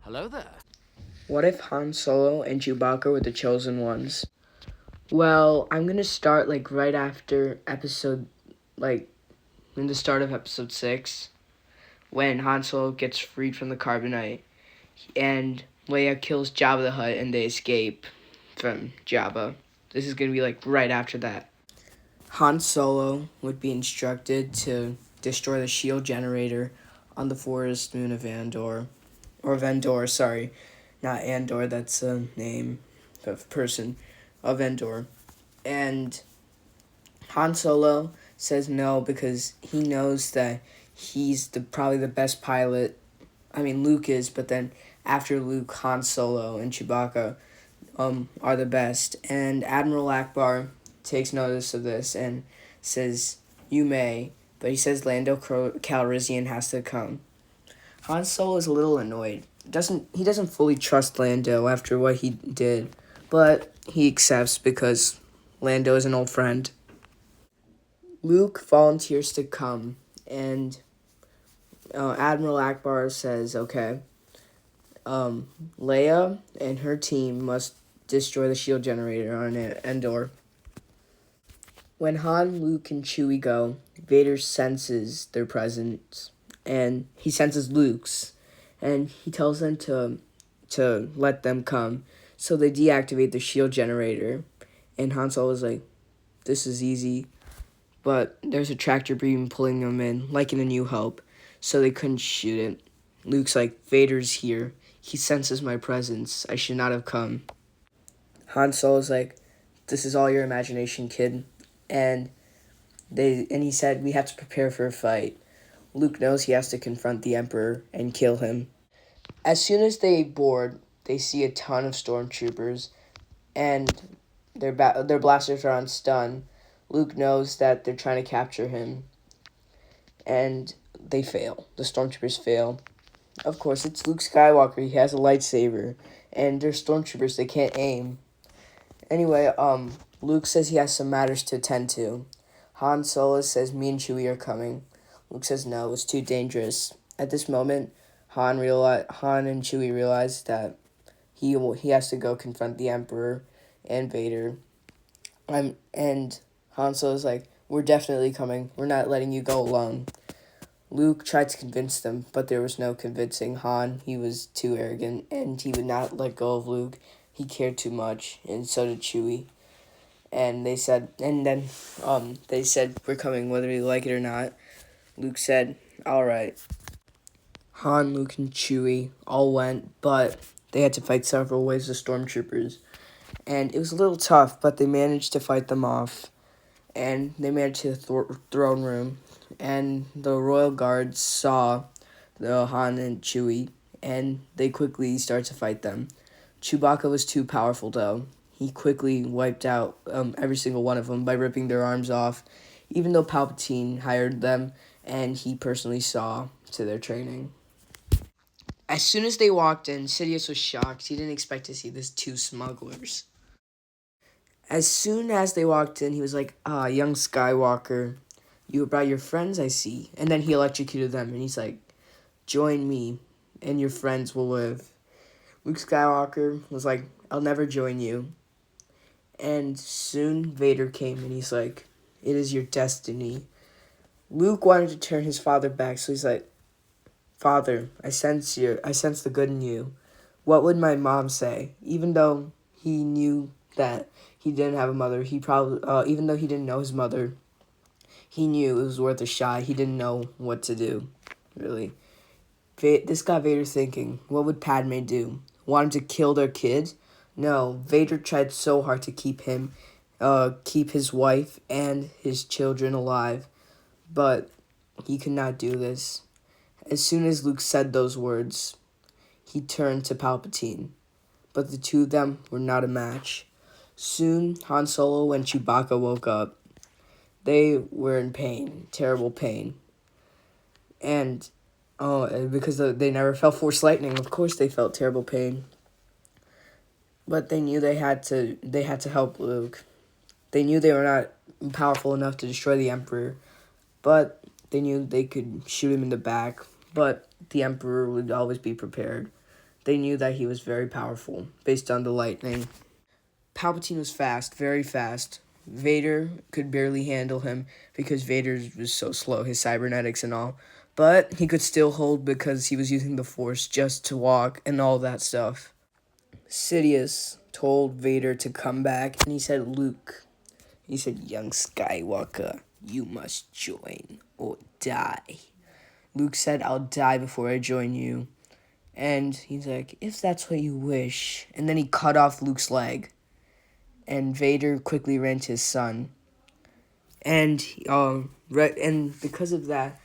Hello there. What if Han Solo and Chewbacca were the chosen ones? Well, I'm gonna start right after like in the start of episode 6, when Han Solo gets freed from the carbonite and Leia kills Jabba the Hutt and they escape from Jabba. This is gonna be right after that. Han Solo would be instructed to destroy the shield generator on the forest moon of Andor. Or Vendor, sorry. Not Andor, that's a name of person of Endor. And Han Solo says no because he knows that he's probably the best pilot. I mean, Luke is, but then after Luke, Han Solo and Chewbacca are the best. And Admiral Akbar takes notice of this and says, "You may," but he says Lando Calrissian has to come. Han Solo is a little annoyed. He doesn't fully trust Lando after what he did, but he accepts because Lando is an old friend. Luke volunteers to come, and Admiral Akbar says, "Okay, Leia and her team must destroy the shield generator on Endor." When Han, Luke, and Chewie go, Vader senses their presence, and he senses Luke's, and he tells them to let them come. So they deactivate the shield generator, and Han Solo is like, "This is easy," but there's a tractor beam pulling them in, like in A New Hope, so they couldn't shoot it. Luke's like, "Vader's here. He senses my presence. I should not have come." Han Solo's like, "This is all your imagination, kid," and he said, "We have to prepare for a fight." Luke knows he has to confront the Emperor and kill him. As soon as they board, they see a ton of stormtroopers, and their blasters are on stun. Luke knows that they're trying to capture him, and they fail. The stormtroopers fail. Of course, it's Luke Skywalker. He has a lightsaber, and they're stormtroopers. They can't aim. Anyway, Luke says he has some matters to attend to. Han Solo says me and Chewie are coming. Luke says no, it's too dangerous. At this moment, Han and Chewie realize that he has to go confront the Emperor and Vader. And Han Solo's like, "We're definitely coming. We're not letting you go alone." Luke tried to convince them, but there was no convincing Han. He was too arrogant, and he would not let go of Luke. He cared too much, and so did Chewie. And they said, "We're coming, whether you like it or not." Luke said, "All right." Han, Luke, and Chewie all went, but they had to fight several waves of stormtroopers. And it was a little tough, but they managed to fight them off. And they made it to the throne room. And the royal guards saw the Han and Chewie, and they quickly started to fight them. Chewbacca was too powerful, though. He quickly wiped out every single one of them by ripping their arms off, even though Palpatine hired them, and he personally saw to their training. As soon as they walked in, Sidious was shocked. He didn't expect to see these two smugglers. As soon as they walked in, he was like, "Ah, young Skywalker, you brought your friends, I see." And then he electrocuted them, and he's like, "Join me, and your friends will live." Luke Skywalker was like, "I'll never join you." And soon Vader came, and he's like, "It is your destiny." Luke wanted to turn his father back, so he's like, "Father, I sense the good in you. What would my mom say?" Even though he knew that he didn't have a mother, even though he didn't know his mother, he knew it was worth a shot. He didn't know what to do, really. This got Vader thinking, what would Padme do? Want him to kill their kid? No, Vader tried so hard to keep his wife and his children alive, but he could not do this. As soon as Luke said those words, he turned to Palpatine, but the two of them were not a match. Soon, Han Solo and Chewbacca woke up. They were in pain, terrible pain. And, because they never felt Force lightning, of course they felt terrible pain. But they knew they had to help Luke. They knew they were not powerful enough to destroy the Emperor, but they knew they could shoot him in the back. But the Emperor would always be prepared they knew that he was very powerful based on the lightning. Palpatine was fast, very fast. Vader could barely handle him because Vader was so slow, his cybernetics and all. But he could still hold because he was using the Force just to walk and all that stuff. Sidious told Vader to come back, and he said, Luke, he said, young Skywalker, you must join or die. Luke said, I'll die before I join you. And he's like, if that's what you wish. And then he cut off Luke's leg. And Vader quickly ran to his son. And and because of that,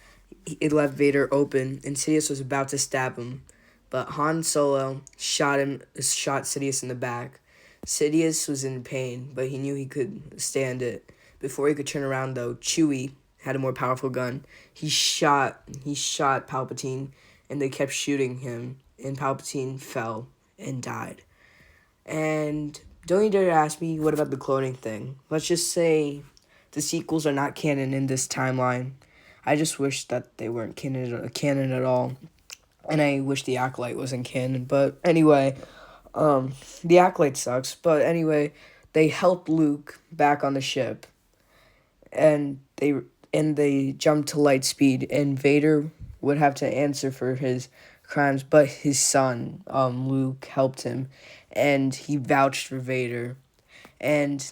it left Vader open, and Sidious was about to stab him. But Han Solo shot Sidious in the back. Sidious was in pain, but he knew he could stand it. Before he could turn around, though, Chewie had a more powerful gun. He shot Palpatine, and they kept shooting him, and Palpatine fell and died. And don't you dare ask me, what about the cloning thing? Let's just say the sequels are not canon in this timeline. I just wish that they weren't canon at all. And I wish the Acolyte wasn't canon. But anyway, the Acolyte sucks. But anyway, they helped Luke back on the ship. And they jumped to light speed. And Vader would have to answer for his crimes. But his son, Luke, helped him. And he vouched for Vader. And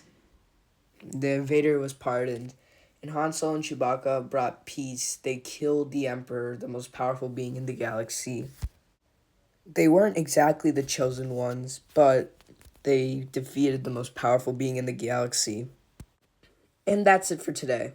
the Vader was pardoned. And Han Solo and Chewbacca brought peace. They killed the Emperor, the most powerful being in the galaxy. They weren't exactly the chosen ones, but they defeated the most powerful being in the galaxy. And that's it for today.